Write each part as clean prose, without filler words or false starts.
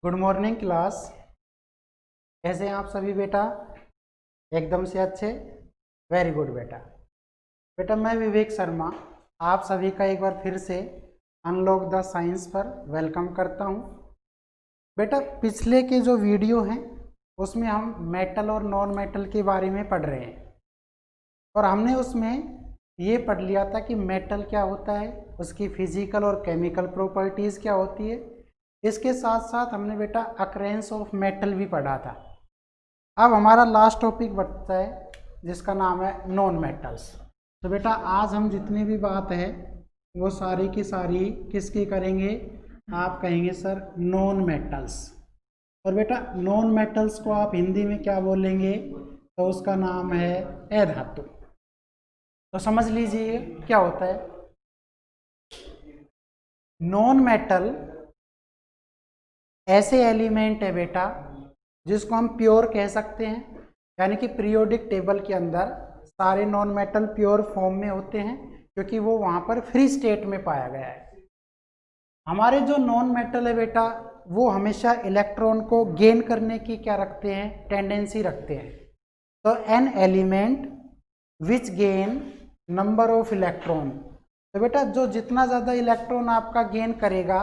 Good morning class. कैसे हैं आप सभी बेटा? एकदम से अच्छे। वेरी गुड बेटा। बेटा मैं विवेक शर्मा आप सभी का एक बार फिर से अनलॉक द साइंस पर वेलकम करता हूं। बेटा पिछले के जो वीडियो हैं उसमें हम मेटल और नॉन मेटल के बारे में पढ़ रहे हैं और हमने उसमें ये पढ़ लिया था कि मेटल क्या होता है, उसकी फिजिकल और केमिकल प्रॉपर्टीज़ क्या होती है। इसके साथ साथ हमने बेटा अकरेंस ऑफ मेटल भी पढ़ा था। अब हमारा लास्ट टॉपिक बचता है जिसका नाम है नॉन मेटल्स। तो बेटा आज हम जितनी भी बात है वो सारी की सारी किसकी करेंगे? आप कहेंगे सर नॉन मेटल्स। और बेटा नॉन मेटल्स को आप हिंदी में क्या बोलेंगे? तो उसका नाम है अधातु। तो समझ लीजिए क्या होता है नॉन मेटल। ऐसे एलिमेंट है बेटा जिसको हम प्योर कह सकते हैं, यानी कि पीरियोडिक टेबल के अंदर सारे नॉन मेटल प्योर फॉर्म में होते हैं क्योंकि वो वहाँ पर फ्री स्टेट में पाया गया है। हमारे जो नॉन मेटल है बेटा वो हमेशा इलेक्ट्रॉन को गेन करने की क्या रखते हैं? टेंडेंसी रखते हैं। तो an element which gain number of electron. तो बेटा जो जितना ज़्यादा इलेक्ट्रॉन आपका गेन करेगा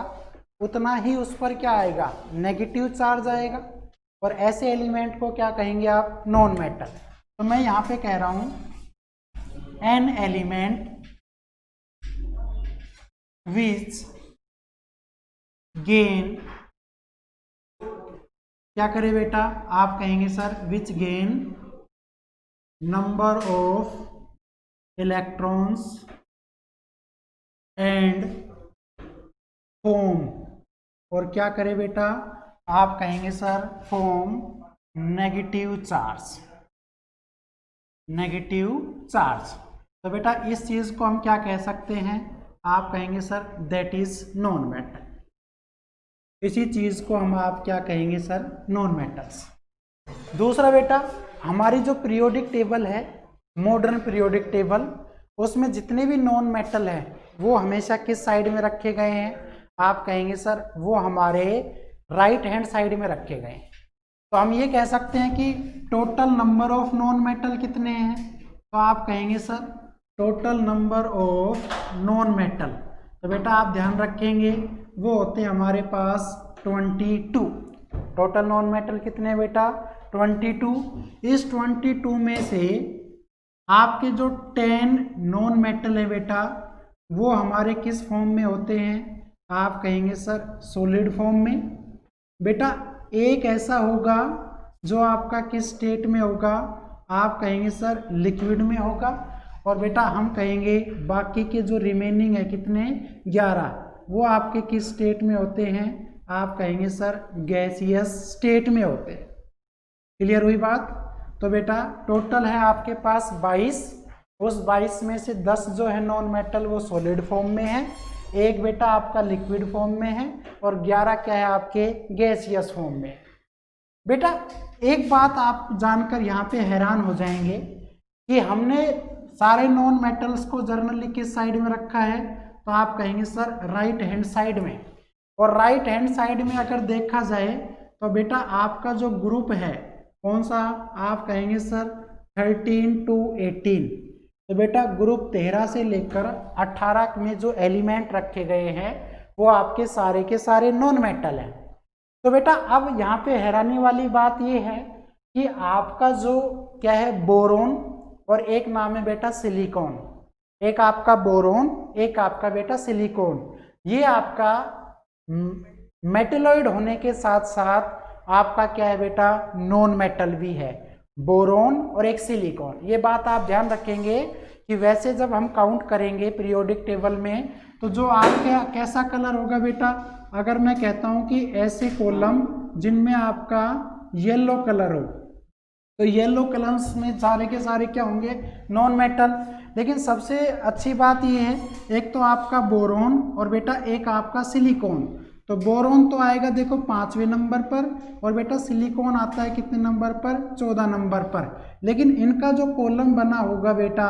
उतना ही उस पर क्या आएगा? नेगेटिव चार्ज आएगा। और ऐसे एलिमेंट को क्या कहेंगे आप? Non metal. तो मैं यहाँ पे कह रहा हूँ एन एलिमेंट विच गेन, क्या करे बेटा? आप कहेंगे sir which gain number of electrons and form, और क्या करे बेटा? आप कहेंगे sir form negative charge. Negative charge. तो बेटा इस चीज को हम क्या कह सकते हैं? आप कहेंगे sir that is non metal. इसी चीज को हम आप क्या कहेंगे सर? Non metals. दूसरा बेटा हमारी जो पीरियोडिक टेबल है, मॉडर्न पीरियोडिक टेबल, उसमें जितने भी नॉन मेटल है वो हमेशा किस साइड में रखे गए हैं? आप कहेंगे सर वो हमारे राइट हैंड साइड में रखे गए हैं। तो हम ये कह सकते हैं कि total number of non metal कितने हैं? तो आप कहेंगे sir total number of non metal. तो बेटा आप ध्यान रखेंगे वो होते हैं हमारे पास 22। टोटल नॉन मेटल कितने बेटा? 22। इस 22 में से आपके जो 10 नॉन मेटल है बेटा वो हमारे किस फॉर्म में होते हैं? आप कहेंगे सर सॉलिड फॉर्म में। बेटा एक ऐसा होगा जो आपका किस स्टेट में होगा? आप कहेंगे सर लिक्विड में होगा। और बेटा हम कहेंगे बाकी के जो रिमेनिंग है कितने? 11, वो आपके किस स्टेट में होते हैं? आप कहेंगे सर गैसियस स्टेट में होते हैं। क्लियर हुई बात? तो बेटा टोटल है आपके पास 22। उस 22 में से 10 जो है नॉन मेटल वो सॉलिड फॉर्म में है, एक बेटा आपका लिक्विड फॉर्म में है और 11 क्या है आपके? गैसियस फॉर्म में। बेटा एक बात आप जानकर यहाँ पे हैरान हो जाएंगे कि हमने सारे नॉन मेटल्स को जनरली किस साइड में रखा है? तो आप कहेंगे सर राइट हैंड साइड में। और राइट हैंड साइड में अगर देखा जाए तो बेटा आपका जो ग्रुप है कौन सा? आप कहेंगे सर 13 to 18। तो बेटा ग्रुप 13 से लेकर 18 में जो एलिमेंट रखे गए हैं वो आपके सारे के सारे नॉन मेटल हैं। तो बेटा अब यहाँ पे हैरानी वाली बात ये है कि आपका जो क्या है? बोरोन, और एक नाम है बेटा सिलिकॉन। एक आपका बोरोन, एक आपका बेटा सिलिकॉन। ये आपका मेटलॉइड होने के साथ साथ आपका क्या है बेटा? नॉन मेटल भी है, बोरोन और एक सिलिकॉन। ये बात आप ध्यान रखेंगे कि वैसे जब हम काउंट करेंगे पीरियोडिक टेबल में तो जो आपका कैसा कलर होगा बेटा? अगर मैं कहता हूं कि ऐसे कॉलम जिनमें आपका येलो कलर हो तो येलो कलम्स में सारे के सारे क्या होंगे? Non metal. लेकिन सबसे अच्छी बात ये है एक तो आपका बोरोन और बेटा एक आपका सिलिकॉन। तो बोरोन तो आएगा देखो 5वें नंबर पर और बेटा सिलिकॉन आता है कितने नंबर पर? 14 नंबर पर। लेकिन इनका जो कॉलम बना होगा बेटा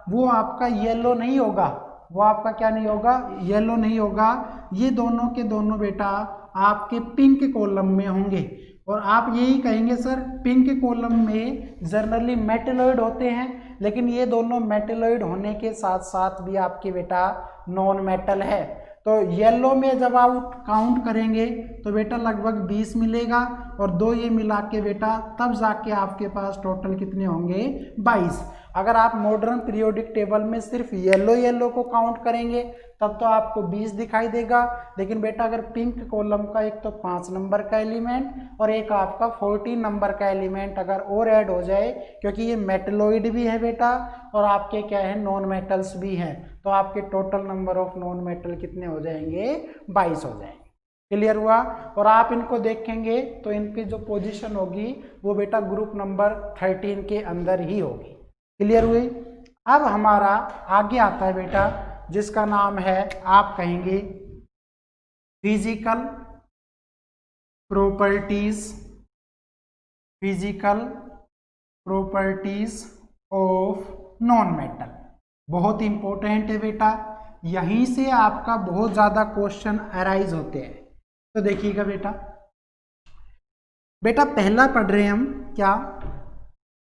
वो आपका येलो नहीं होगा। वो आपका क्या नहीं होगा? येलो नहीं होगा। ये दोनों के दोनों बेटा आपके पिंक कॉलम में होंगे। और आप यही कहेंगे सर पिंक कॉलम में जनरली मेटेलॉइड होते हैं, लेकिन ये दोनों मेटेलॉइड होने के साथ साथ भी आपके बेटा नॉन मेटल है। तो येलो में जब आप काउंट करेंगे तो बेटा लगभग 20 मिलेगा, और दो ये मिला के बेटा तब जाके आपके पास टोटल कितने होंगे 22। अगर आप मॉडर्न पीरियोडिक टेबल में सिर्फ येलो को काउंट करेंगे तब तो आपको 20 दिखाई देगा, लेकिन बेटा अगर पिंक कॉलम का एक तो 5 नंबर का एलिमेंट और एक आपका 14 नंबर का एलिमेंट अगर और ऐड हो जाए, क्योंकि ये मेटलॉइड भी है बेटा और आपके क्या है नॉन मेटल्स भी हैं, तो आपके total number of non metal कितने हो जाएंगे 22 हो जाएंगे। क्लियर हुआ? और आप इनको देखेंगे तो इनकी जो पोजीशन होगी वो बेटा ग्रुप नंबर 13 के अंदर ही होगी। क्लियर हुई? अब हमारा आगे आता है बेटा जिसका नाम है आप कहेंगे physical properties, physical properties of non metal. बहुत इंपॉर्टेंट है बेटा, यहीं से आपका बहुत ज्यादा क्वेश्चन अराइज होते हैं। तो देखिएगा बेटा, पहला पढ़ रहे हैं हम क्या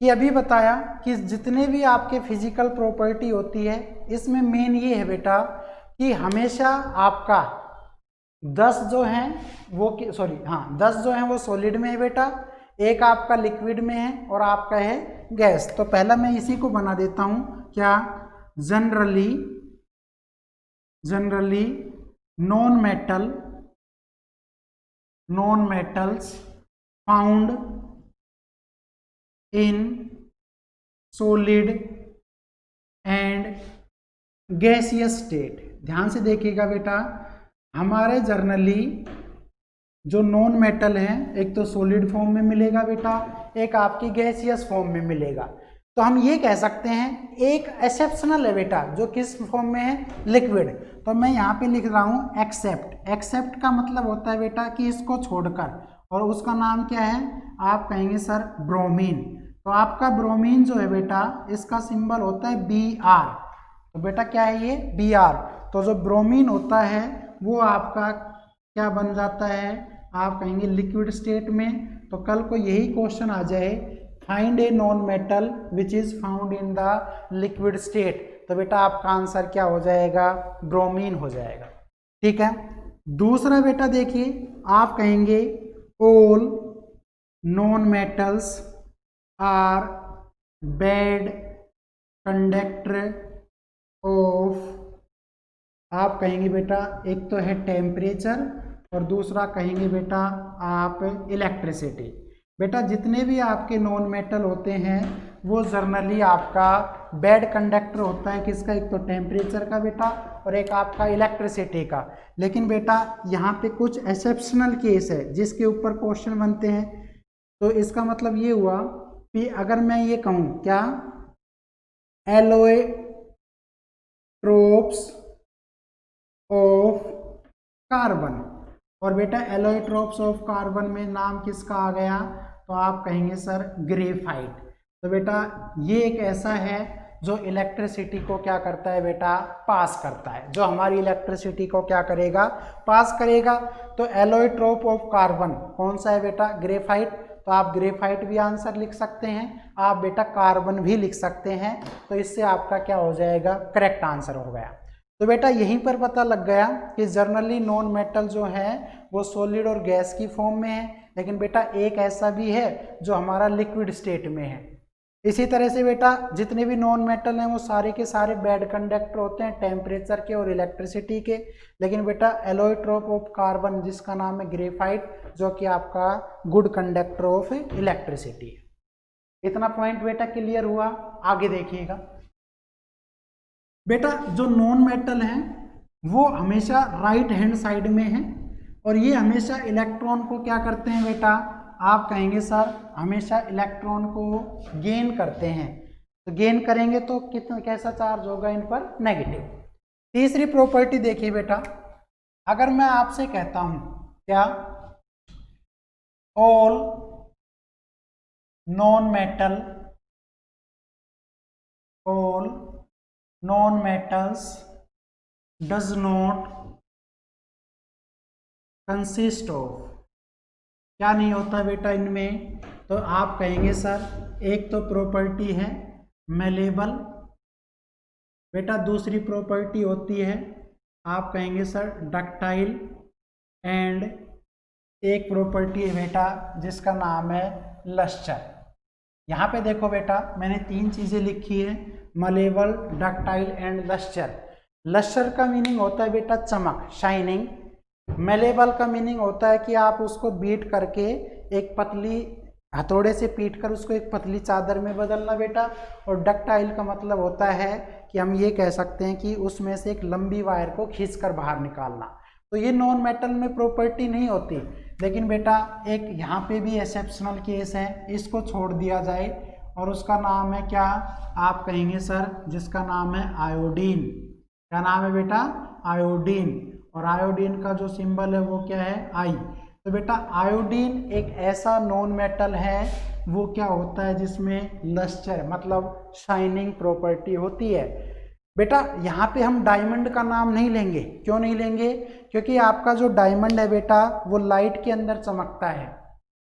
कि अभी बताया कि जितने भी आपके फिजिकल प्रॉपर्टी होती है इसमें मेन ये है बेटा कि हमेशा आपका 10 जो हैं वो 10 जो हैं वो सॉलिड में है बेटा, एक आपका लिक्विड में है और आपका है गैस। तो पहला मैं इसी को बना देता हूं क्या, generally non metals found in solid and gaseous state. ध्यान से देखिएगा बेटा, हमारे जर्नली जो नॉन मेटल हैं एक तो सॉलिड फॉर्म में मिलेगा बेटा, एक आपकी गैसियस फॉर्म में मिलेगा। तो हम ये कह सकते हैं एक एक्सेप्शनल है बेटा जो किस फॉर्म में है, लिक्विड। तो मैं यहाँ पे लिख रहा हूँ एक्सेप्ट का मतलब होता है बेटा कि इसको छोड़कर, और उसका नाम क्या है आप कहेंगे सर ब्रोमीन। तो आपका ब्रोमीन जो है बेटा इसका सिंबल होता है Br। तो बेटा क्या है ये Br। तो जो ब्रोमीन होता है वो आपका क्या बन जाता है, आप कहेंगे लिक्विड स्टेट में। तो कल को यही क्वेश्चन आ जाए, find a non metal which is found in the liquid state, तो बेटा आपका आंसर क्या हो जाएगा, ब्रोमीन हो जाएगा। ठीक है। दूसरा बेटा देखिए, आप कहेंगे all non metals are bad conductor of, आप कहेंगे बेटा एक तो है टेम्परेचर और दूसरा कहेंगे बेटा आप इलेक्ट्रिसिटी। बेटा जितने भी आपके नॉन मेटल होते हैं वो जर्नली आपका बैड कंडक्टर होता है, किसका, एक तो टेम्परेचर का बेटा और एक आपका इलेक्ट्रिसिटी का। लेकिन बेटा यहाँ पे कुछ एक्सेप्शनल केस है जिसके ऊपर क्वेश्चन बनते हैं। तो इसका मतलब ये हुआ कि अगर मैं ये कहूँ क्या, एलोए ट्रोप्स ऑफ कार्बन, और बेटा एलोट्रोप्स ऑफ कार्बन में नाम किसका आ गया, तो आप कहेंगे सर ग्रेफाइट। तो बेटा ये एक ऐसा है जो इलेक्ट्रिसिटी को क्या करता है बेटा, पास करता है, जो हमारी इलेक्ट्रिसिटी को क्या करेगा, पास करेगा। तो एलोट्रोप ऑफ कार्बन कौन सा है बेटा, ग्रेफाइट। तो आप ग्रेफाइट भी आंसर लिख सकते हैं, आप बेटा कार्बन भी लिख सकते हैं। तो इससे आपका क्या हो जाएगा, करेक्ट आंसर हो गया। तो बेटा यहीं पर पता लग गया कि जर्नली नॉन मेटल जो है वो सॉलिड और गैस की फॉर्म में है, लेकिन बेटा एक ऐसा भी है जो हमारा लिक्विड स्टेट में है। इसी तरह से बेटा जितने भी नॉन मेटल हैं वो सारे के सारे बैड कंडक्टर होते हैं टेम्परेचर के और इलेक्ट्रिसिटी के, लेकिन बेटा एलोट्रोप ऑफ कार्बन जिसका नाम है ग्रेफाइट जो कि आपका गुड कंडक्टर ऑफ इलेक्ट्रिसिटी है। इतना पॉइंट बेटा क्लियर हुआ। आगे देखिएगा बेटा, जो नॉन मेटल हैं वो हमेशा राइट हैंड साइड में है और ये हमेशा इलेक्ट्रॉन को क्या करते हैं बेटा, आप कहेंगे सर हमेशा इलेक्ट्रॉन को गेन करते हैं। तो गेन करेंगे तो कितना कैसा चार्ज होगा इन पर, नेगेटिव। तीसरी प्रॉपर्टी देखिए बेटा, अगर मैं आपसे कहता हूं क्या, all non metals does not consist of, क्या नहीं होता बेटा इनमें, तो आप कहेंगे सर एक तो प्रॉपर्टी है मेलेबल बेटा, दूसरी प्रॉपर्टी होती है आप कहेंगे सर डक्टाइल, एंड एक प्रॉपर्टी है बेटा जिसका नाम है लस्टर। यहाँ पे देखो बेटा मैंने 3 चीज़ें लिखी है, मलेबल, डक्टाइल एंड लस्टर। लस्टर का मीनिंग होता है बेटा चमक, शाइनिंग। मेलेबल का मीनिंग होता है कि आप उसको बीट करके एक पतली हथौड़े से पीट कर उसको एक पतली चादर में बदलना बेटा। और डक्टाइल का मतलब होता है कि हम ये कह सकते हैं कि उसमें से एक लंबी वायर को खींचकर बाहर निकालना। तो ये नॉन मेटल में प्रॉपर्टी नहीं होती, लेकिन बेटा एक यहाँ पे भी एक्सेप्शनल केस है, इसको छोड़ दिया जाए और उसका नाम है क्या, आप कहेंगे सर जिसका नाम है आयोडीन। क्या नाम है बेटा, आयोडीन। और आयोडीन का जो सिंबल है वो क्या है, आई। तो बेटा आयोडीन एक ऐसा नॉन मेटल है वो क्या होता है जिसमें लस्टर मतलब शाइनिंग प्रॉपर्टी होती है। बेटा यहाँ पे हम डायमंड का नाम नहीं लेंगे, क्यों नहीं लेंगे, क्योंकि आपका जो डायमंड है बेटा वो लाइट के अंदर चमकता है,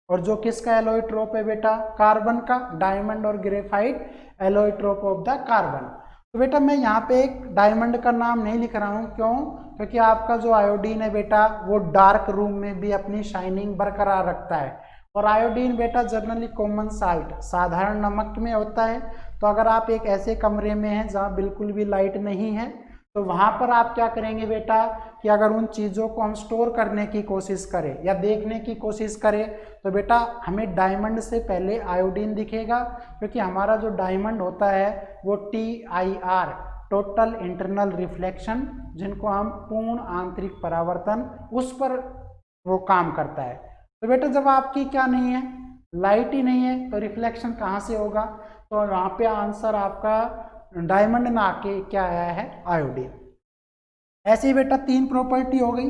और जो किसका एलोइट्रोप है बेटा, कार्बन का। डायमंड और ग्रेफाइट एलोइट्रोप ऑफ द कार्बन। तो बेटा मैं यहाँ पे एक डायमंड का नाम नहीं लिख रहा हूँ, क्यों, क्योंकि आपका जो आयोडीन है बेटा वो डार्क रूम में भी अपनी शाइनिंग बरकरार रखता है। और आयोडीन बेटा जनरली कॉमन साल्ट, साधारण नमक में होता है। तो अगर आप एक ऐसे कमरे में हैं जहाँ बिल्कुल भी लाइट नहीं है, तो वहाँ पर आप क्या करेंगे बेटा कि अगर उन चीज़ों को हम स्टोर करने की कोशिश करें या देखने की कोशिश करें, तो बेटा हमें डायमंड से पहले आयोडीन दिखेगा, क्योंकि हमारा जो डायमंड होता है वो TIR, टोटल इंटरनल रिफ्लेक्शन, जिनको हम पूर्ण आंतरिक परावर्तन, उस पर वो काम करता है। तो बेटा जब आपकी क्या नहीं है, लाइट ही नहीं है, तो रिफ्लेक्शन कहाँ से होगा, तो यहाँ पे आंसर आपका डायमंड ना के क्या आया है, आयोडीन। ऐसे ही बेटा 3 प्रॉपर्टी हो गई।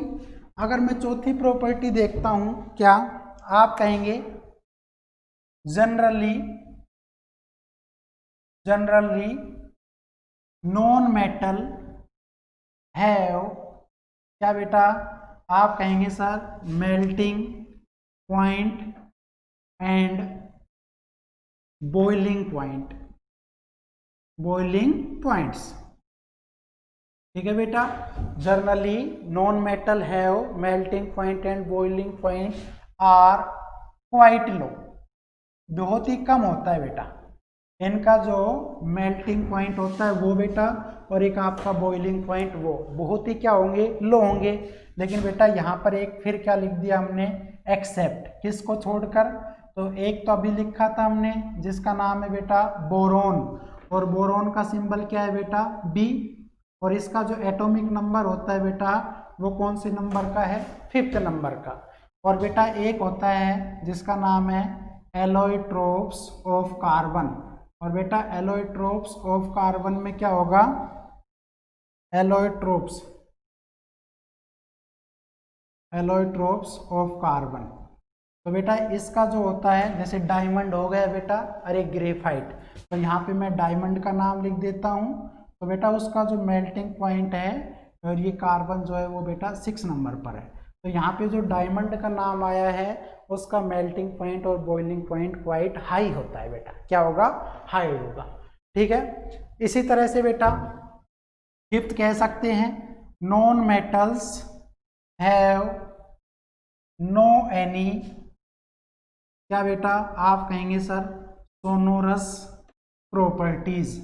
अगर मैं चौथी प्रॉपर्टी देखता हूं, क्या आप कहेंगे जनरली नॉन मेटल हैव, क्या बेटा आप कहेंगे sir melting point and boiling points. ठीक है बेटा, generally non metal have melting point and boiling point are quite low, बहुत ही कम होता है बेटा इनका जो मेल्टिंग पॉइंट होता है वो बेटा, और एक आपका बॉइलिंग पॉइंट वो बहुत ही क्या होंगे, लो होंगे। लेकिन बेटा यहाँ पर एक फिर क्या लिख दिया हमने, एक्सेप्ट, किसको छोड़कर, तो एक तो अभी लिखा था हमने जिसका नाम है बेटा बोरोन, और बोरोन का सिंबल क्या है बेटा, B, और इसका जो एटॉमिक नंबर होता है बेटा वो कौन से नंबर का है, 5th नंबर का। और बेटा एक होता है जिसका नाम है एलोइट्रोप्स ऑफ कार्बन, और बेटा एलोइट्रोप्स ऑफ कार्बन में क्या होगा, एलोइट्रोप्स ऑफ कार्बन। तो बेटा इसका जो होता है जैसे डायमंड हो गया बेटा, अरे ग्रेफाइट, तो यहाँ पे मैं डायमंड का नाम लिख देता हूँ। तो बेटा उसका जो मेल्टिंग पॉइंट है, और ये कार्बन जो है वो बेटा 6 नंबर पर है। तो यहाँ पे जो डायमंड का नाम आया है उसका मेल्टिंग पॉइंट और बॉइलिंग पॉइंट क्वाइट हाई होता है बेटा, क्या होगा, हाई होगा। ठीक है, इसी तरह से बेटा 5th कह सकते हैं, non metals have no any, क्या बेटा आप कहेंगे सर सोनोरस प्रॉपर्टीज।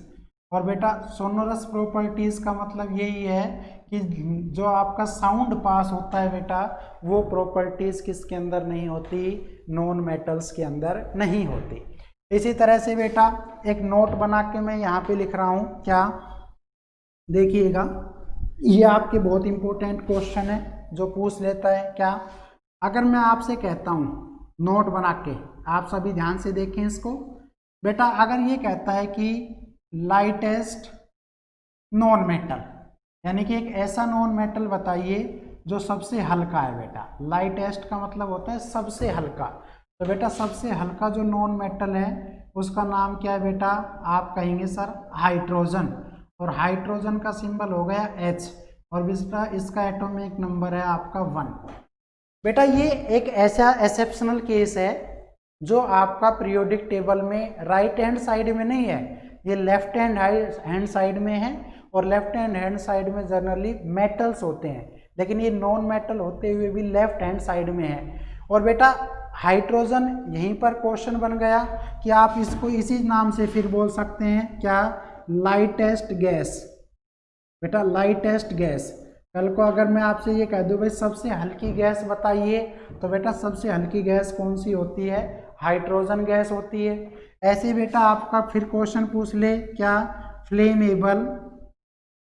और बेटा सोनोरस प्रॉपर्टीज का मतलब यही है कि जो आपका साउंड पास होता है बेटा वो प्रॉपर्टीज किसके अंदर नहीं होती, नॉन मेटल्स के अंदर नहीं होती। इसी तरह से बेटा एक नोट बना के मैं यहाँ पे लिख रहा हूँ, क्या देखिएगा, ये आपके बहुत इंपॉर्टेंट क्वेश्चन है जो पूछ लेता है। क्या अगर मैं आपसे कहता हूँ, नोट बना के आप सभी ध्यान से देखें इसको बेटा, अगर ये कहता है कि लाइटेस्ट नॉन मेटल, यानी कि एक ऐसा नॉन मेटल बताइए जो सबसे हल्का है बेटा, लाइटेस्ट का मतलब होता है सबसे हल्का। तो बेटा सबसे हल्का जो नॉन मेटल है उसका नाम क्या है बेटा, आप कहेंगे सर हाइड्रोजन, और हाइड्रोजन का सिंबल हो गया H, और बेटा इसका एटॉमिक नंबर है आपका 1। बेटा ये एक ऐसा एक्सेप्शनल केस है जो आपका पीरियोडिक टेबल में राइट हैंड साइड में नहीं है, ये लेफ्ट हैंड साइड में है, और लेफ्ट हैंड साइड में जनरली मेटल्स होते हैं, लेकिन ये नॉन मेटल होते हुए भी लेफ्ट हैंड साइड में है। और बेटा हाइड्रोजन यहीं पर क्वेश्चन बन गया कि आप इसको इसी नाम से फिर बोल सकते हैं क्या, लाइटेस्ट गैस। बेटा लाइटेस्ट गैस, कल को अगर मैं आपसे ये कह दूं भाई सबसे हल्की गैस बताइए, तो बेटा सबसे हल्की गैस कौन सी होती है, हाइड्रोजन गैस होती है। ऐसे बेटा आपका फिर क्वेश्चन पूछ ले क्या, फ्लेमेबल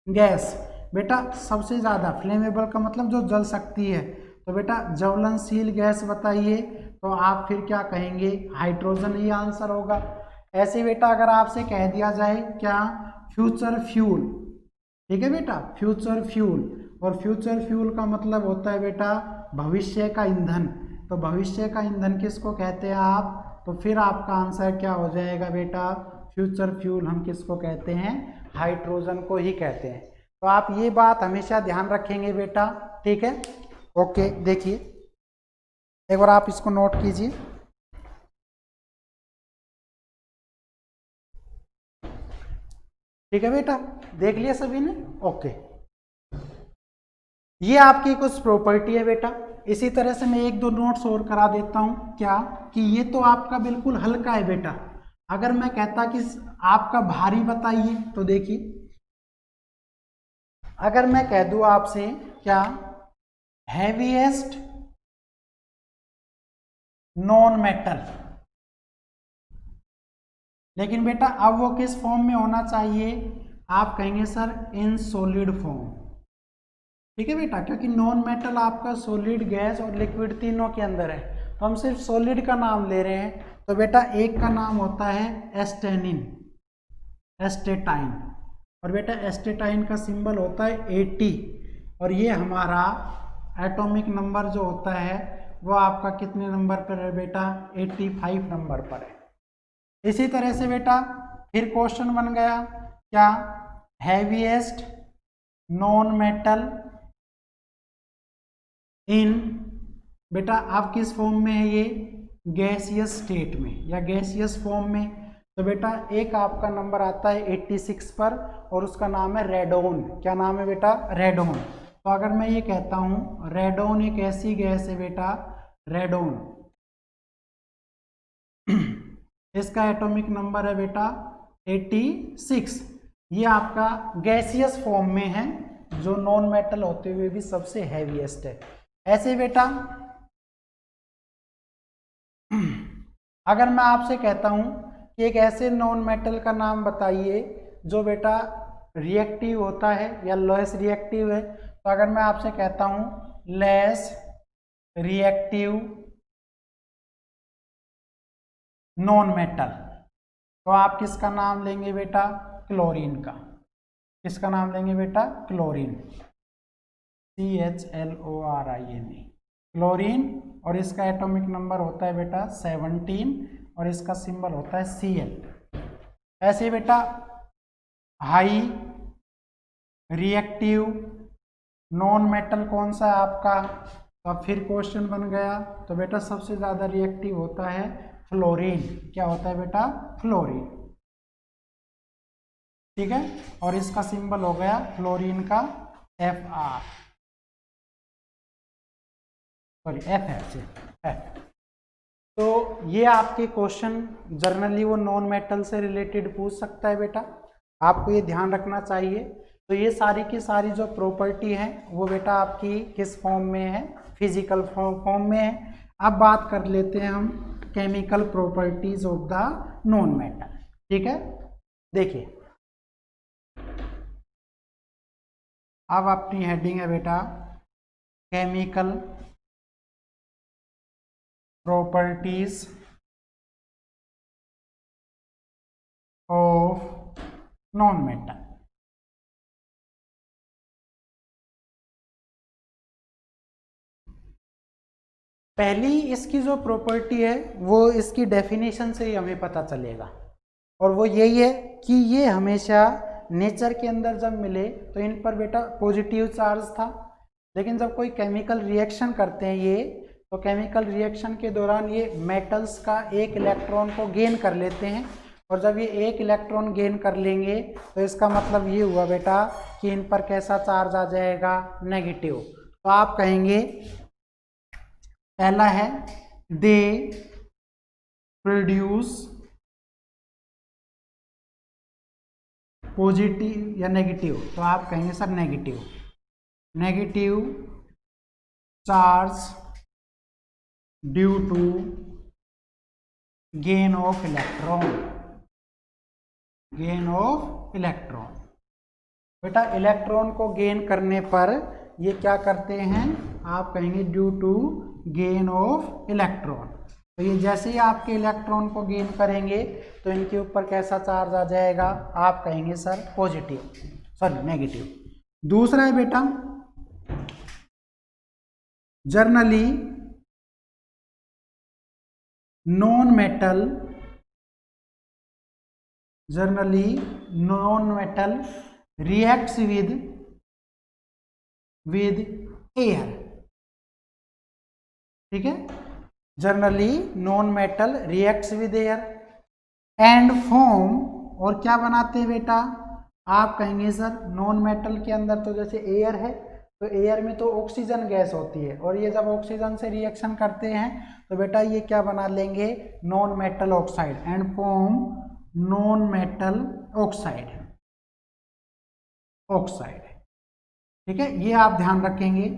गैस। बेटा सबसे ज़्यादा फ्लेमेबल का मतलब जो जल सकती है, तो बेटा ज्वलनशील गैस बताइए, तो आप फिर क्या कहेंगे, हाइड्रोजन ही आंसर होगा। ऐसे बेटा अगर आपसे कह दिया जाए क्या, फ्यूचर फ्यूल, ठीक है बेटा, फ्यूचर फ्यूल, और फ्यूचर फ्यूल का मतलब होता है बेटा भविष्य का ईंधन, तो भविष्य का ईंधन किसको कहते हैं आप, तो फिर आपका आंसर क्या हो जाएगा बेटा, फ्यूचर फ्यूल हम किसको कहते हैं, हाइड्रोजन को ही कहते हैं। तो आप ये बात हमेशा ध्यान रखेंगे बेटा, ठीक है। ओके, देखिए एक बार आप इसको नोट कीजिए। ठीक है बेटा, देख लिया सभी ने, ओके। ये आपकी कुछ प्रॉपर्टी है बेटा। इसी तरह से मैं एक दो नोट्स और करा देता हूं क्या, कि ये तो आपका बिल्कुल हल्का है बेटा। अगर मैं कहता कि आपका भारी बताइए, तो देखिए अगर मैं कह दूं आपसे क्या, हैवीएस्ट नॉन मेटल, लेकिन बेटा अब वो किस फॉर्म में होना चाहिए, आप कहेंगे सर इन सॉलिड फॉर्म, ठीक है बेटा, क्योंकि नॉन मेटल आपका सॉलिड, गैस और लिक्विड तीनों के अंदर है, तो हम सिर्फ सॉलिड का नाम ले रहे हैं। तो बेटा एक का नाम होता है एस्टेनिन, एस्टेटाइन, और बेटा एस्टेटाइन का सिंबल होता है 80, और ये हमारा एटॉमिक नंबर जो होता है वो आपका कितने नंबर पर है बेटा, 85 नंबर पर है। इसी तरह से बेटा फिर क्वेश्चन बन गया क्या, हैवीएस्ट नॉन मेटल इन, बेटा आप किस फॉर्म में है ये, गैसियस स्टेट में या गैसियस फॉर्म में, तो बेटा एक आपका नंबर आता है 86 पर, और उसका नाम है रेडोन। क्या नाम है बेटा, रेडोन। तो अगर मैं ये कहता हूं रेडोन एक ऐसी गैस है बेटा, रेडोन, इसका एटॉमिक नंबर है बेटा 86, ये आपका गैसियस फॉर्म में है, जो नॉन मेटल होते हुए भी सबसे हैवीएस्ट है। ऐसे बेटा अगर मैं आपसे कहता हूं कि एक ऐसे नॉन मेटल का नाम बताइए जो बेटा रिएक्टिव होता है या लेस रिएक्टिव है, तो अगर मैं आपसे कहता हूं लेस रिएक्टिव नॉन मेटल, तो आप किसका नाम लेंगे बेटा, क्लोरीन का। किसका नाम लेंगे बेटा, क्लोरीन, CHLORIN, क्लोरीन, और इसका एटॉमिक नंबर होता है बेटा 17, और इसका सिंबल होता है Cl। ऐसे बेटा हाई रिएक्टिव नॉन मेटल कौन सा है आपका, तो अब फिर क्वेश्चन बन गया, तो बेटा सबसे ज्यादा रिएक्टिव होता है फ्लोरीन। क्या होता है बेटा, फ्लोरीन, ठीक है, और इसका सिंबल हो गया फ्लोरीन का Fr, सॉरी F है, F। तो ये आपके क्वेश्चन जनरली वो नॉन मेटल से रिलेटेड पूछ सकता है बेटा, आपको ये ध्यान रखना चाहिए। तो ये सारी की सारी जो प्रॉपर्टी है वो बेटा आपकी किस फॉर्म में है, फिजिकल फॉर्म में है। अब बात कर लेते हैं हम chemical properties of the non metal, ठीक है। देखिए अब अपनी हेडिंग है बेटा chemical properties of non metal. पहली इसकी जो प्रॉपर्टी है वो इसकी डेफिनेशन से ही हमें पता चलेगा, और वो यही है कि ये हमेशा नेचर के अंदर जब मिले तो इन पर बेटा पॉजिटिव चार्ज था, लेकिन जब कोई केमिकल रिएक्शन करते हैं ये, तो केमिकल रिएक्शन के दौरान ये मेटल्स का एक इलेक्ट्रॉन को गेन कर लेते हैं, और जब ये एक इलेक्ट्रॉन गेन कर लेंगे तो इसका मतलब ये हुआ बेटा कि इन पर कैसा चार्ज आ जाएगा, नेगेटिव। तो आप कहेंगे पहला है दे प्रोड्यूस पॉजिटिव या नेगेटिव, तो आप कहेंगे sir negative, negative charge due to gain of electron, gain of electron. बेटा इलेक्ट्रॉन को गेन करने पर ये क्या करते हैं, आप कहेंगे due to gain of electron. तो ये जैसे ही आपके इलेक्ट्रॉन को गेन करेंगे तो इनके ऊपर कैसा चार्ज आ जाएगा, आप कहेंगे सर पॉजिटिव, सॉरी नेगेटिव। दूसरा है बेटा generally non metal, generally non metal reacts with air, ठीक है, generally non metal reacts with air and form, और क्या बनाते हैं बेटा, आप कहेंगे सर नॉन मेटल के अंदर तो जैसे एयर है, तो एयर में तो ऑक्सीजन गैस होती है, और ये जब ऑक्सीजन से रिएक्शन करते हैं तो बेटा ये क्या बना लेंगे, non metal oxide, and form non metal oxide, oxide, ठीक है। ये आप ध्यान रखेंगे,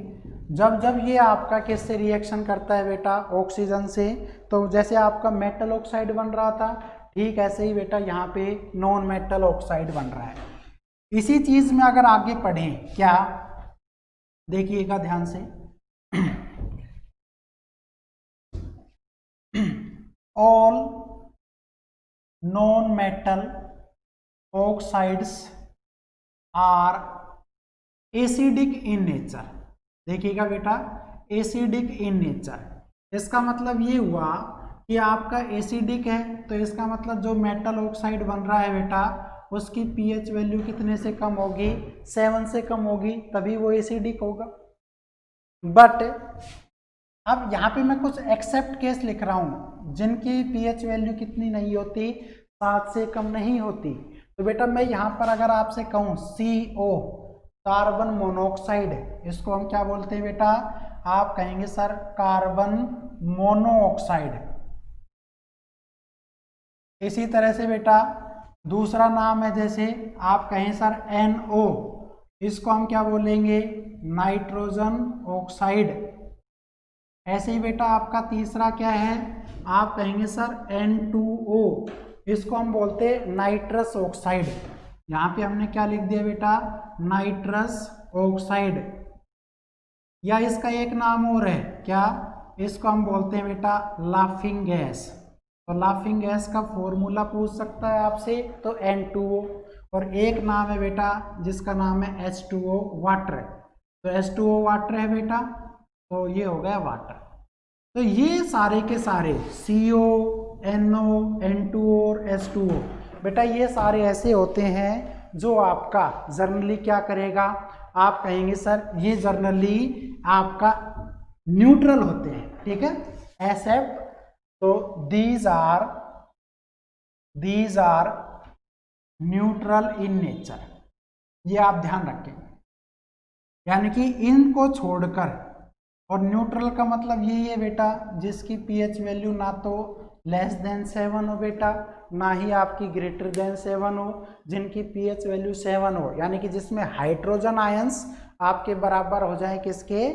जब जब ये आपका किससे रिएक्शन करता है बेटा, ऑक्सीजन से, तो जैसे आपका मेटल ऑक्साइड बन रहा था, ठीक ऐसे ही बेटा यहाँ पे नॉन मेटल ऑक्साइड बन रहा है। इसी चीज में अगर आगे पढ़ें, क्या देखिएगा ध्यान से, all non metal oxides are acidic in nature, देखिएगा बेटा एसिडिक इन नेचर, इसका मतलब ये हुआ कि आपका एसिडिक है, तो इसका मतलब जो मेटल ऑक्साइड बन रहा है बेटा उसकी पीएच वैल्यू कितने से कम होगी, 7 से कम होगी, तभी वो एसिडिक होगा। बट अब यहाँ पे मैं कुछ एक्सेप्ट केस लिख रहा हूँ जिनकी पीएच वैल्यू कितनी नहीं होती, 7 से कम नहीं होती। तो बेटा मैं यहाँ पर अगर आपसे कहूँ CO कार्बन मोनोऑक्साइड, इसको हम क्या बोलते हैं बेटा, आप कहेंगे सर कार्बन मोनोऑक्साइड। इसी तरह से बेटा दूसरा नाम है, जैसे आप कहें सर NO, इसको हम क्या बोलेंगे, नाइट्रोजन ऑक्साइड। ऐसे ही बेटा आपका तीसरा क्या है, आप कहेंगे सर N2O, इसको हम बोलते हैं नाइट्रस ऑक्साइड। यहाँ पे हमने क्या लिख दिया बेटा, नाइट्रस ऑक्साइड। या इसका एक नाम और है, क्या, इसको हम बोलते हैं बेटा लाफिंग गैस। तो लाफिंग गैस का फॉर्मूला पूछ सकता है आपसे, तो N2O। और एक नाम है बेटा जिसका नाम है H2O वाटर, तो H2O वाटर है बेटा, तो ये हो गया वाटर। तो ये सारे के सारे CO, NO, N2O और H2O बेटा ये सारे ऐसे होते हैं जो आपका जर्नली क्या करेगा, आप कहेंगे सर ये जर्नली आपका न्यूट्रल होते हैं, ठीक है, एक्सेप्ट, तो these are neutral in nature, ये आप ध्यान रखें, यानी कि इनको छोड़कर, और न्यूट्रल का मतलब यही है बेटा जिसकी पीएच वैल्यू ना तो लेस देन 7 हो बेटा, ना ही आपकी ग्रेटर देन 7 हो, जिनकी पीएच वैल्यू 7 हो, यानी कि जिसमें हाइड्रोजन आयंस आपके बराबर हो जाए किसके,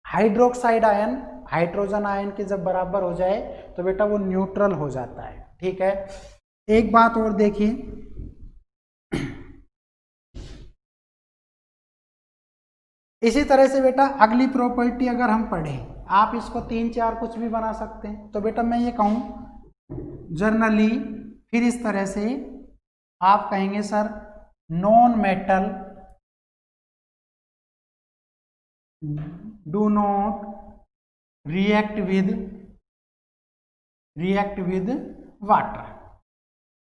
हाइड्रोक्साइड आयन, हाइड्रोजन आयन के जब बराबर हो जाए तो बेटा वो न्यूट्रल हो जाता है, ठीक है। एक बात और देखिए, इसी तरह से बेटा अगली प्रॉपर्टी अगर हम पढ़ें, आप इसको 3-4 कुछ भी बना सकते हैं। तो बेटा मैं ये कहूँ जर्नली, फिर इस तरह से आप कहेंगे sir non metal do not react with water.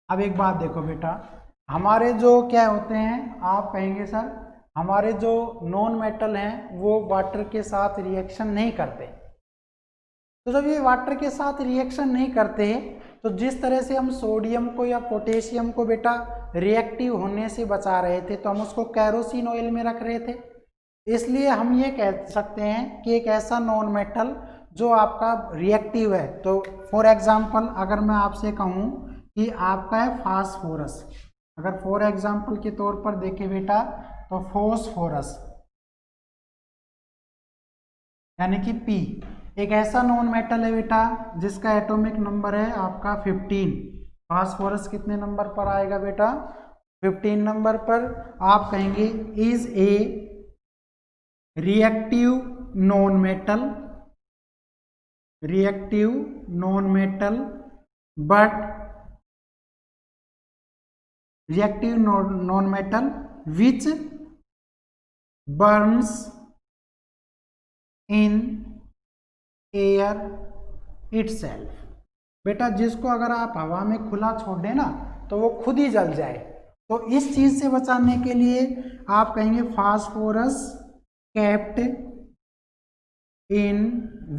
अब एक बात देखो बेटा, हमारे जो क्या होते हैं, आप कहेंगे सर हमारे जो नॉन मेटल हैं वो वाटर के साथ रिएक्शन नहीं करते। तो जब ये वाटर के साथ रिएक्शन नहीं करते तो जिस तरह से हम सोडियम को या पोटेशियम को बेटा रिएक्टिव होने से बचा रहे थे तो हम उसको कैरोसिन ऑयल में रख रहे थे। इसलिए हम ये कह सकते हैं कि एक ऐसा नॉन मेटल जो आपका रिएक्टिव है। तो फॉर एग्जांपल अगर मैं आपसे कहूँ कि आपका है फास्फोरस, अगर फॉर एग्जांपल के तौर पर देखें बेटा तो फॉस्फोरस यानी कि P एक ऐसा नॉन मेटल है बेटा जिसका एटॉमिक नंबर है आपका 15। फास्फोरस कितने नंबर पर आएगा बेटा? 15 नंबर पर। आप कहेंगे is a reactive non metal, reactive non metal but reactive non metal which Burns in air itself. बेटा जिसको अगर आप हवा में खुला छोड़ दें ना तो वो खुद ही जल जाए। तो इस चीज से बचाने के लिए आप कहेंगे फास्फोरस केप्ट इन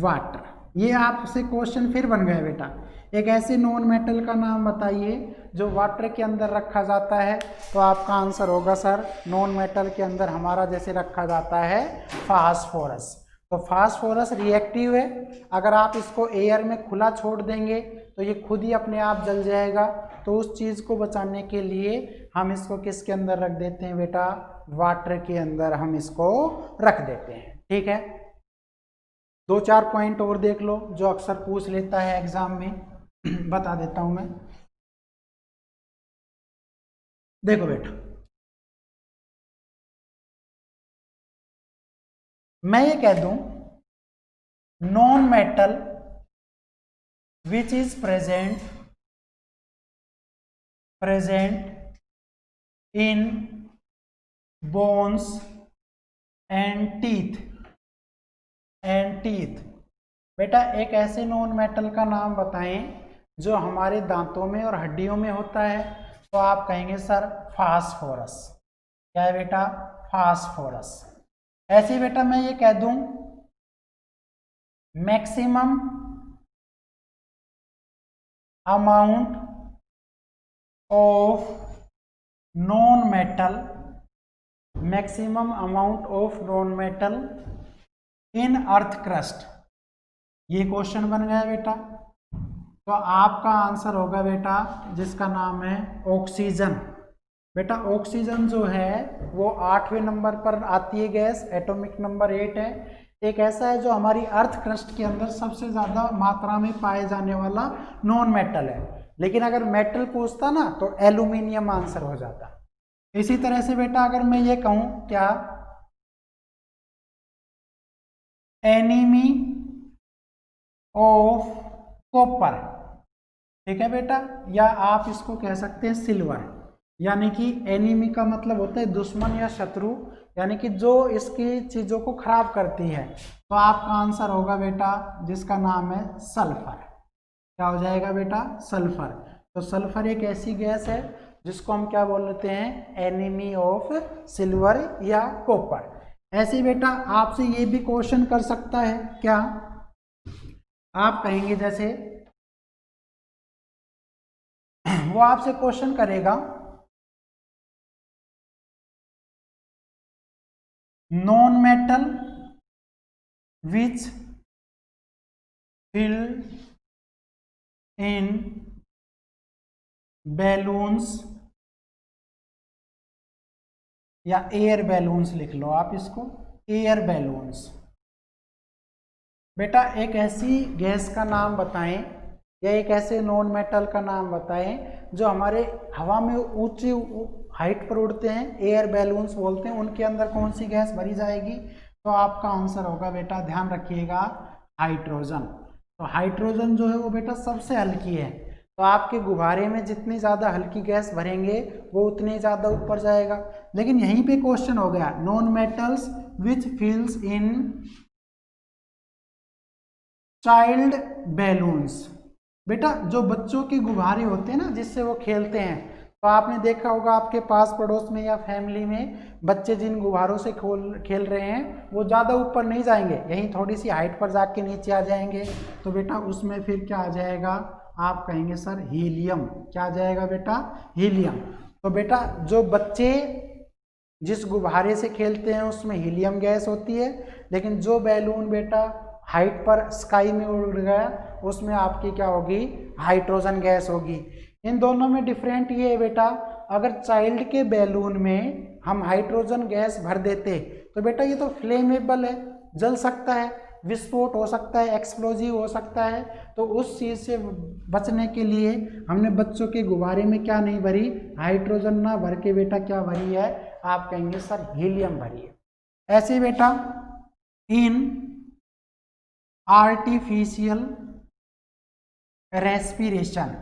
वाटर। ये आपसे क्वेश्चन फिर बन गया बेटा, एक ऐसे नॉन मेटल का नाम बताइए जो वाटर के अंदर रखा जाता है। तो आपका आंसर होगा सर नॉन मेटल के अंदर हमारा जैसे रखा जाता है फास्फोरस। तो फास्फोरस रिएक्टिव है, अगर आप इसको एयर में खुला छोड़ देंगे तो ये खुद ही अपने आप जल जाएगा। तो उस चीज़ को बचाने के लिए हम इसको किसके अंदर रख देते हैं बेटा? वाटर के अंदर हम इसको रख देते हैं। ठीक है, 2-4 पॉइंट और देख लो जो अक्सर पूछ लेता है एग्जाम में। बता देता हूं मैं। देखो बेटा, मैं ये कह दूं non metal which is present in bones and teeth. बेटा एक ऐसे नॉन मेटल का नाम बताएं जो हमारे दांतों में और हड्डियों में होता है। तो आप कहेंगे सर फास्फोरस। क्या है बेटा? फास्फोरस। ऐसे बेटा मैं ये कह दूं maximum amount of non metal, maximum amount of non metal in earth crust. ये क्वेश्चन बन गया बेटा। तो आपका आंसर होगा बेटा जिसका नाम है ऑक्सीजन। बेटा ऑक्सीजन जो है वो 8वें नंबर पर आती है गैस, एटॉमिक नंबर 8 है। एक ऐसा है जो हमारी अर्थ क्रस्ट के अंदर सबसे ज्यादा मात्रा में पाए जाने वाला नॉन मेटल है। लेकिन अगर मेटल पूछता ना तो एल्यूमिनियम आंसर हो जाता। इसी तरह से बेटा अगर मैं ये कहूं क्या एनिमी ऑफ कॉपर, ठीक है बेटा, या आप इसको कह सकते हैं सिल्वर। यानी कि एनिमी का मतलब होता है दुश्मन या शत्रु, यानी कि जो इसकी चीजों को खराब करती है। तो आपका आंसर होगा बेटा जिसका नाम है सल्फर। क्या हो जाएगा बेटा? सल्फर। तो सल्फर एक ऐसी गैस है जिसको हम क्या बोलते हैं? एनिमी ऑफ सिल्वर या कॉपर। ऐसे बेटा आपसे ये भी क्वेश्चन कर सकता है क्या? आप कहेंगे जैसे वो आपसे क्वेश्चन करेगा non metal which fill in balloons या एयर बैलून्स, लिख लो आप इसको एयर बैलून्स। बेटा एक ऐसी गैस का नाम बताएं या एक ऐसे नॉन मेटल का नाम बताएं जो हमारे हवा में ऊंची हाइट पर उड़ते हैं, एयर बैलून्स बोलते हैं। उनके अंदर कौन सी गैस भरी जाएगी? तो आपका आंसर होगा बेटा, ध्यान रखिएगा, हाइड्रोजन। तो हाइड्रोजन जो है वो बेटा सबसे हल्की है। तो आपके गुब्बारे में जितनी ज़्यादा हल्की गैस भरेंगे वो उतनी ज़्यादा ऊपर जाएगा। लेकिन यहीं पे क्वेश्चन हो गया non metals which fills in child balloons. बेटा जो बच्चों के गुब्बारे होते हैं ना जिससे वो खेलते हैं, तो आपने देखा होगा आपके पास पड़ोस में या फैमिली में बच्चे जिन गुब्बारों से खेल रहे हैं वो ज़्यादा ऊपर नहीं जाएंगे, यहीं थोड़ी सी हाइट पर जाके नीचे आ जाएंगे। तो बेटा उसमें फिर क्या आ जाएगा, आप कहेंगे सर हीलियम। क्या आ जाएगा बेटा, हीलियम। तो बेटा जो बच्चे जिस गुब्बारे से खेलते हैं उसमें हीलियम गैस होती है, लेकिन जो बैलून बेटा हाइट पर स्काई में उड़ गया उसमें आपकी क्या होगी, हाइड्रोजन गैस होगी। इन दोनों में डिफरेंट ये है बेटा, अगर चाइल्ड के बैलून में हम हाइड्रोजन गैस भर देते तो बेटा ये तो फ्लेमेबल है, जल सकता है, विस्फोट हो सकता है, एक्सप्लोजिव हो सकता है। तो उस चीज़ से बचने के लिए हमने बच्चों के गुब्बारे में क्या नहीं भरी, हाइड्रोजन ना भर के बेटा क्या भरी है, आप कहेंगे सर हीलियम भरी है। ऐसे बेटा इन आर्टिफिशियल रेस्पिरेशन,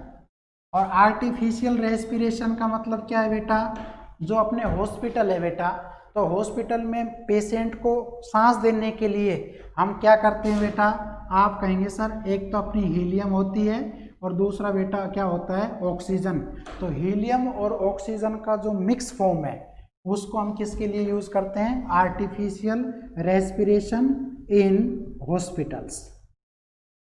और आर्टिफिशियल रेस्पिरेशन का मतलब क्या है बेटा, जो अपने हॉस्पिटल है बेटा, तो हॉस्पिटल में पेशेंट को सांस देने के लिए हम क्या करते हैं बेटा, आप कहेंगे सर एक तो अपनी हीलियम होती है और दूसरा बेटा क्या होता है, ऑक्सीजन। तो हीलियम और ऑक्सीजन का जो मिक्स फॉर्म है उसको हम किसके लिए यूज करते हैं, आर्टिफिशियल रेस्पिरेशन इन हॉस्पिटल्स।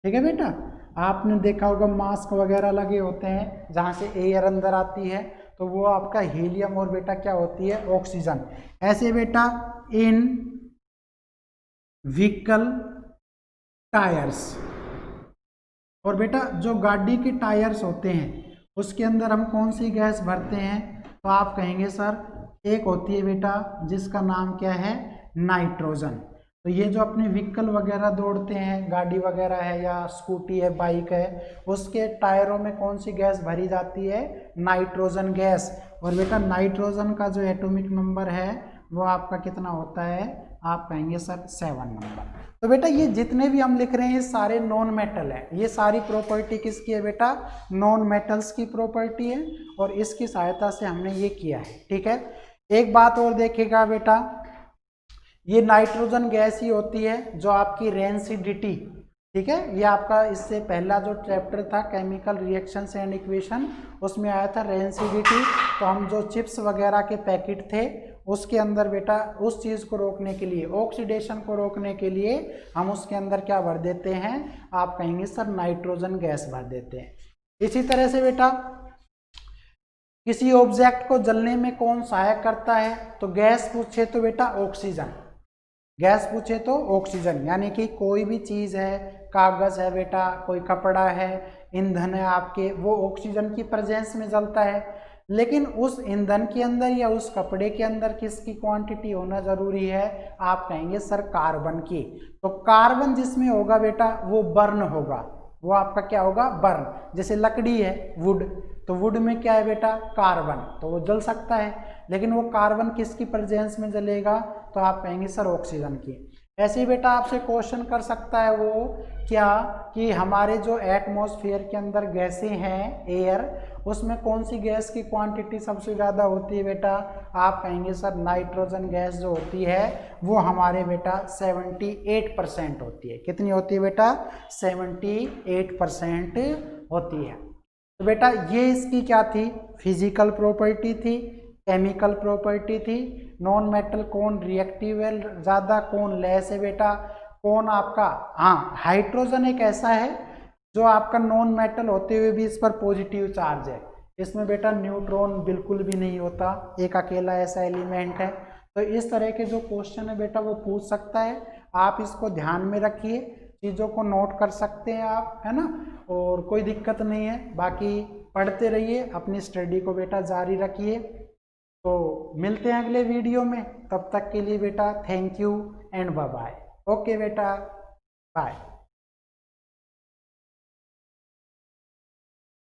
ठीक है बेटा, आपने देखा होगा मास्क वगैरह लगे होते हैं जहाँ से एयर अंदर आती है, तो वो आपका हीलियम और बेटा क्या होती है, ऑक्सीजन। ऐसे बेटा इन व्हीकल टायर्स, और बेटा जो गाड़ी के टायर्स होते हैं उसके अंदर हम कौन सी गैस भरते हैं, तो आप कहेंगे सर एक होती है बेटा जिसका नाम क्या है, नाइट्रोजन। तो ये जो अपने व्हीकल वगैरह दौड़ते हैं, गाड़ी वगैरह है या स्कूटी है, बाइक है, उसके टायरों में कौन सी गैस भरी जाती है, नाइट्रोजन गैस। और बेटा नाइट्रोजन का जो एटॉमिक नंबर है वो आपका कितना होता है, आप कहेंगे सर 7 नंबर। तो बेटा ये जितने भी हम लिख रहे हैं ये सारे नॉन मेटल है, ये सारी प्रॉपर्टी किसकी है बेटा, नॉन मेटल्स की प्रॉपर्टी है, और इसकी सहायता से हमने ये किया है। ठीक है, एक बात और देखिएगा बेटा, ये नाइट्रोजन गैस ही होती है जो आपकी रेंसिडिटी, ठीक है, ये आपका इससे पहला जो चैप्टर था केमिकल रिएक्शंस एंड इक्वेशन उसमें आया था रेंसिडिटी। तो हम जो चिप्स वगैरह के पैकेट थे उसके अंदर बेटा उस चीज़ को रोकने के लिए, ऑक्सीडेशन को रोकने के लिए हम उसके अंदर क्या भर देते हैं, आप कहेंगे सर नाइट्रोजन गैस भर देते हैं। इसी तरह से बेटा किसी ऑब्जेक्ट को जलने में कौन सहायक करता है, तो गैस पूछे तो बेटा ऑक्सीजन, गैस पूछे तो ऑक्सीजन। यानी कि कोई भी चीज़ है, कागज़ है बेटा, कोई कपड़ा है, ईंधन है आपके, वो ऑक्सीजन की प्रेजेंस में जलता है। लेकिन उस ईंधन के अंदर या उस कपड़े के अंदर किसकी क्वांटिटी होना जरूरी है, आप कहेंगे सर कार्बन की। तो कार्बन जिसमें होगा बेटा वो बर्न होगा, वो आपका क्या होगा, बर्न। जैसे लकड़ी है वुड, तो वुड में क्या है बेटा, कार्बन, तो वो जल सकता है, लेकिन वो कार्बन किसकी प्रेजेंस में जलेगा, तो आप कहेंगे सर ऑक्सीजन की। ऐसे ही बेटा आपसे क्वेश्चन कर सकता है वो क्या, कि हमारे जो एटमॉस्फेयर के अंदर गैसें हैं, एयर, उसमें कौन सी गैस की क्वांटिटी सबसे ज़्यादा होती है बेटा, आप कहेंगे सर नाइट्रोजन गैस जो होती है वो हमारे बेटा 78% होती है। कितनी होती है बेटा, 78% होती है। तो बेटा ये इसकी क्या थी, फिजिकल प्रॉपर्टी थी, केमिकल प्रॉपर्टी थी। नॉन मेटल कौन रिएक्टिव है ज़्यादा, कौन लेस है बेटा, कौन आपका, हाँ हाइड्रोजन एक ऐसा है जो आपका नॉन मेटल होते हुए भी इस पर पॉजिटिव चार्ज है, इसमें बेटा न्यूट्रॉन बिल्कुल भी नहीं होता, एक अकेला ऐसा एलिमेंट है। तो इस तरह के जो क्वेश्चन है बेटा वो पूछ सकता है, आप इसको ध्यान में रखिए, चीज़ों को नोट कर सकते हैं आप, है ना, और कोई दिक्कत नहीं है। बाकी पढ़ते रहिए, अपनी स्टडी को बेटा जारी रखिए। तो मिलते हैं अगले वीडियो में, तब तक के लिए बेटा thank you and bye bye. Okay बेटा, बाय।